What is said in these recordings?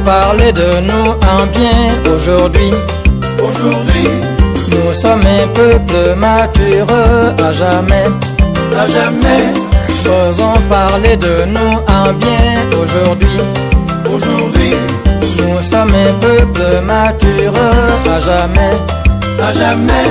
parler de nous en bien aujourd'hui. Aujourd'hui, Nous sommes un peuple mature à jamais. à jamais. Osons parler de nous en bien aujourd'hui. Aujourd'hui, Nous sommes un peuple mature à jamais. à jamais.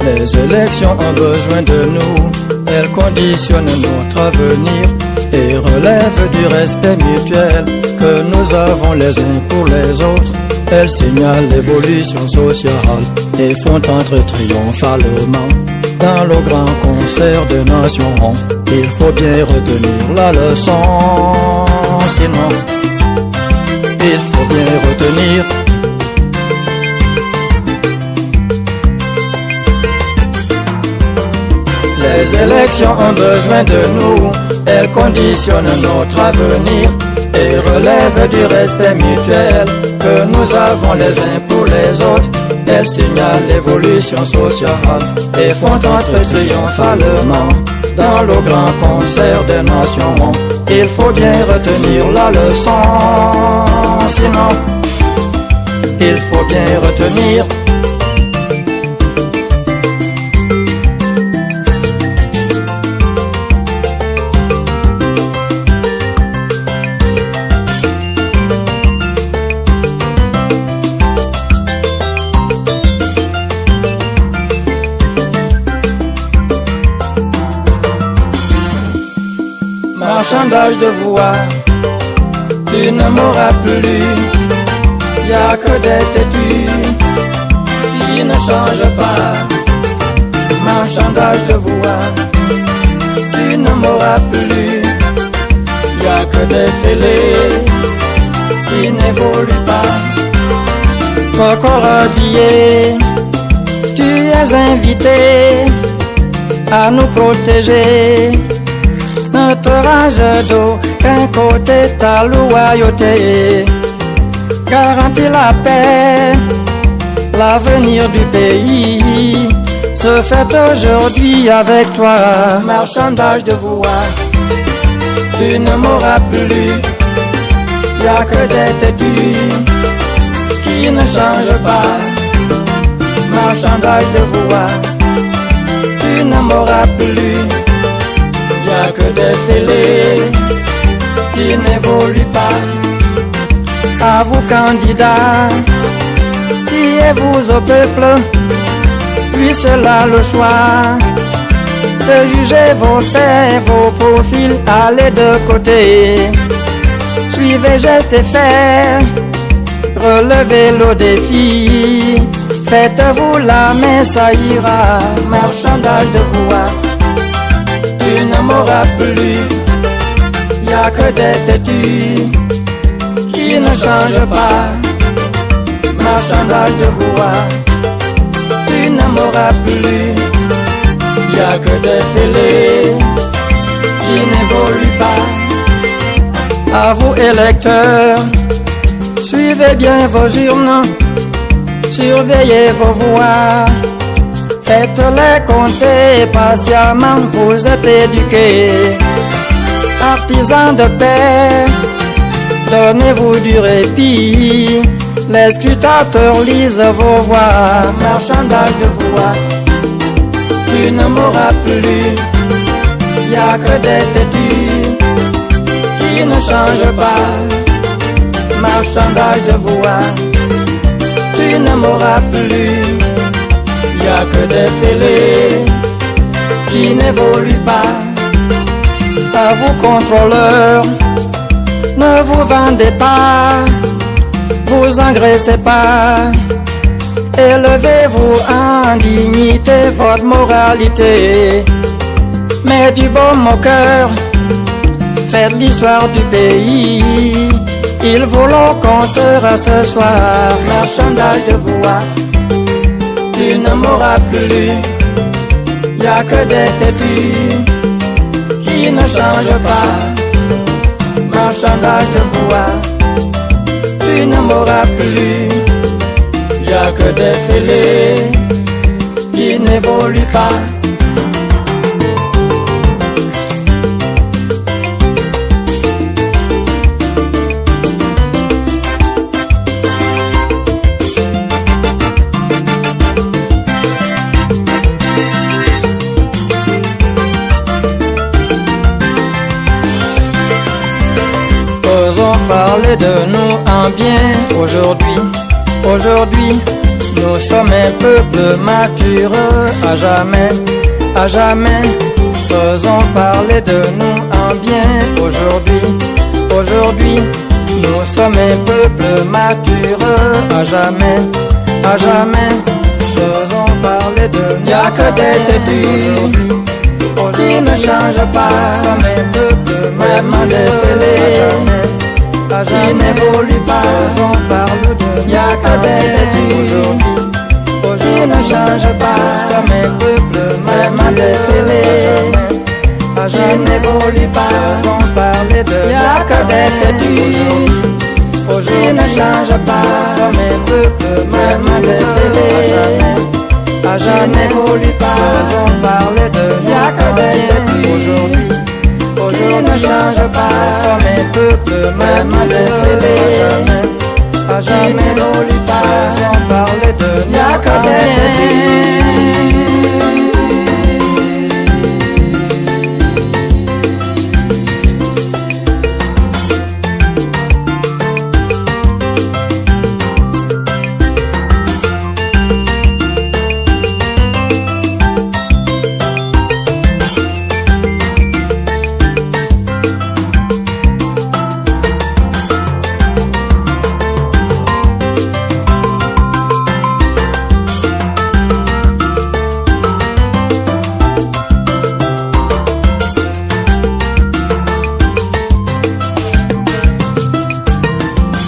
Les élections ont besoin de nous, elles conditionnent notre avenir et relèvent du respect mutuel que nous avons les uns pour les autres. Elles signalent l'évolution sociale et font entrer triomphalement dans le grand concert des nations. Il faut bien retenir la leçon, sinon il faut bien retenir. Les élections ont besoin de nous, elles conditionnent notre avenir et relèvent du respect mutuel que nous avons les uns pour les autres. Elles signalent l'évolution sociale et font entrer triomphalement dans le grand concert des nations. Il faut bien retenir la leçon, sinon il faut bien retenir. Marchandage de voix, tu ne m'auras plus. Y'a que des têtus qui ne changent pas. Marchandage de voix, tu ne m'auras plus. Y'a que des fêlés qui n'évoluent pas. Encore habillé, tu es invité à nous protéger. Notre rage d'eau, qu'un côté ta loyauté garantit la paix, l'avenir du pays se fait aujourd'hui avec toi. Marchandage de voix, tu ne m'auras plus. Y'a que des têtus qui ne changent pas. Marchandage de voix, tu ne m'auras plus. Y'a que des fêlés qui n'évoluent pas. À vous candidats, fiez-vous au peuple, puis cela le choix de juger vos faits, vos profils, allez de côté. Suivez gestes et faits, relevez le défi, faites-vous la main, ça ira. Marchandage de voix, tu ne m'auras plus. Y'a que des têtus qui ne changent pas. Marchandage de voix, tu ne m'auras plus. Y'a que des fêlés qui n'évoluent pas. À vous électeurs, suivez bien vos urnes, surveillez vos voix. Faites-les compter patiemment, vous êtes éduqués. Artisans de paix, donnez-vous du répit. Les scrutateurs lisent vos voix. Marchandage de voix, tu ne m'auras plus. Y'a que des têtus qui ne changent pas. Marchandage de voix, tu ne m'auras plus. Y'a que des fêlés qui n'évoluent pas. À vous contrôleurs, ne vous vendez pas, vous engraissez pas. Élevez-vous en dignité, votre moralité. Mais du bon au cœur, faites l'histoire du pays. Il vaut l'on comptera ce soir. Marchandage de voix, tu ne m'auras plus. y a que des têtus qui ne changent pas. Marchandage de voix, tu ne m'auras plus. Y a que des fêlés qui n'évoluent pas. Osons parler de nous en bien aujourd'hui. Aujourd'hui, nous sommes un peuple mature à jamais, à jamais. Osons parler de nous en bien aujourd'hui. Aujourd'hui, nous sommes un peuple mature à jamais, à jamais. Osons parler de nous. Y a que des têtus qui ne changent pas. Nous sommes un peuple Vraiment des fêlés qui n'évoluent pas. Osons parler de nous. Y a que des têtus qui ne changent pas. Nous sommes un peuple Vraiment des fêlés qui n'évoluent pas. Osons parler de nous. Y a que des têtus qui ne changent pas. Nous sommes un peuple Vraiment des fêlés à qui jamais. n'évoluent pas. Osons parler de nous. Y a que des têtus Aujourd'hui, qui ne changent pas. nous sommes un peuple Vraiment des fêlés à qui jamais. n'évoluent pas. Osons parler de nous. Y a que des têtus.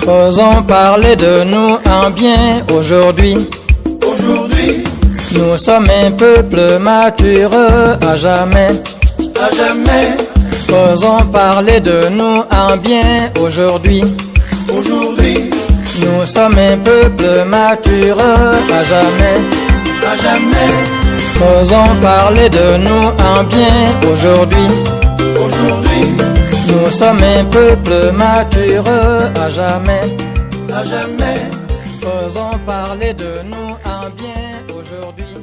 Osons parler de nous en bien aujourd'hui. Aujourd'hui, Nous sommes un peuple mature à jamais. à jamais. Osons parler de nous en bien aujourd'hui. Aujourd'hui, Nous sommes un peuple mature à jamais. à jamais. Osons parler de nous en bien aujourd'hui. Aujourd'hui, Nous sommes un peuple mature à jamais. à jamais. Osons parler de nous en bien aujourd'hui.